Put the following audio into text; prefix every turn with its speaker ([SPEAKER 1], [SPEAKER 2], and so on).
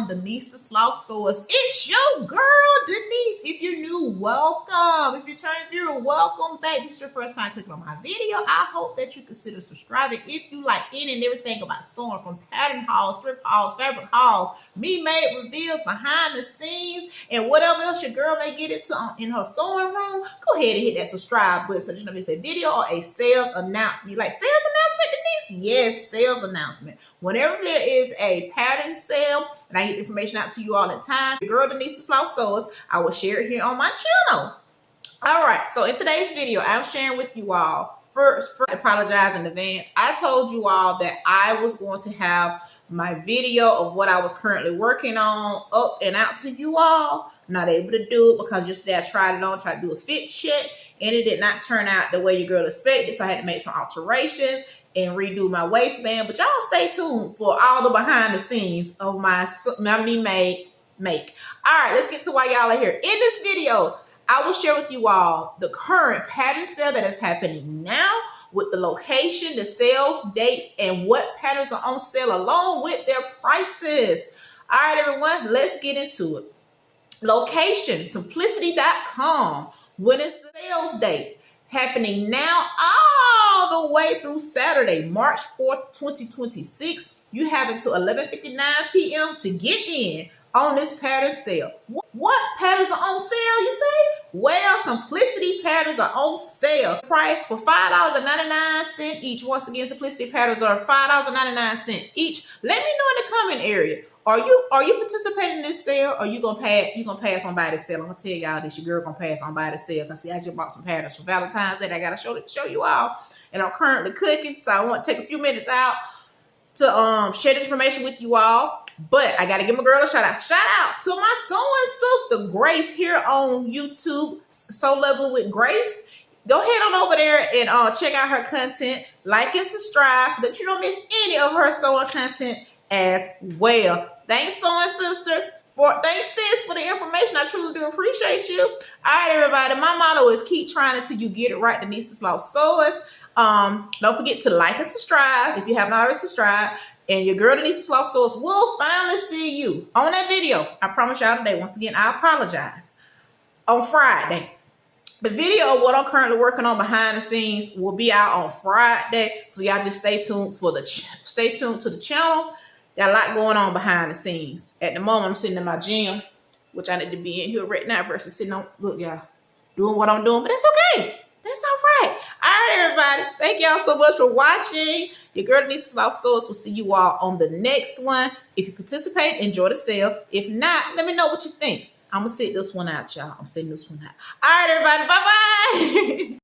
[SPEAKER 1] Denise the Sloth Source. It's your girl, Denise. If you're new, welcome. If you're turning viewer, welcome back. This is your first time clicking on my video. I hope that you consider subscribing if you like any and everything about sewing, from pattern hauls, thrift hauls, fabric hauls, me-made reveals, behind the scenes, and whatever else your girl may get into in her sewing room. Go ahead and hit that subscribe button so that you know if it's a video or a sales announcement. You like sales announcement, Denise? Yes, sales announcement. Whenever there is a pattern sale, and I get information out to you all the time, your girl Denise the Sloth Source, I will share it here on my channel. All right, so in today's video, I'm sharing with you all, first I apologize in advance. I told you all that I was going to have my video of what I was currently working on up and out to you all. I'm not able to do it because yesterday I tried it on, tried to do a fit check, and it did not turn out the way your girl expected, so I had to make some alterations and redo my waistband. But y'all stay tuned for all the behind the scenes of my me-made make. All right, let's get to why y'all are here. In this video, I will share with you all the current pattern sale that is happening now, with the location, the sales dates, and what patterns are on sale along with their prices. All right, everyone, let's get into it. Location, simplicity.com. When is the sales date? Happening now all the way through Saturday, March 4th, 2026. You have until 11:59 p.m. to get in on this pattern sale. What patterns are on sale, you say? Well, Simplicity patterns are on sale. Price for $5.99 each. Once again, Simplicity patterns are $5.99 each. Let me know in the comment area. Are you participating in this sale, or you gonna pass on by this sale? I'm gonna tell y'all this, your girl gonna pass on by the sale. Cause see, I just bought some patterns for Valentine's Day. I gotta show you all, and I'm currently cooking, so I want to take a few minutes out to share this information with you all. But I gotta give my girl a shout out. Shout out to my sewing sister Grace here on YouTube, Sew Leveling with Grace. Go ahead on over there and check out her content, like and subscribe so that you don't miss any of her sewing content as well. Thanks, sewing sister. Thanks, sis, for the information. I truly do appreciate you. All right, everybody. My motto is keep trying until you get it right. Denise the Sloth Source. Don't forget to like and subscribe if you haven't already subscribed. And your girl Denise the Sloth Source will finally see you on that video. I promise y'all today. Once again, I apologize. On Friday. The video of what I'm currently working on behind the scenes will be out on Friday. So y'all just stay tuned to the channel. Got a lot going on behind the scenes. At the moment, I'm sitting in my gym, which I need to be in here right now versus sitting on, look, y'all, doing what I'm doing, but that's okay. That's all right. All right, everybody. Thank y'all so much for watching. Your girl Denise the Sloth Source will see you all on the next one. If you participate, enjoy the sale. If not, let me know what you think. I'm going to sit this one out, y'all. I'm sitting this one out. All right, everybody. Bye-bye.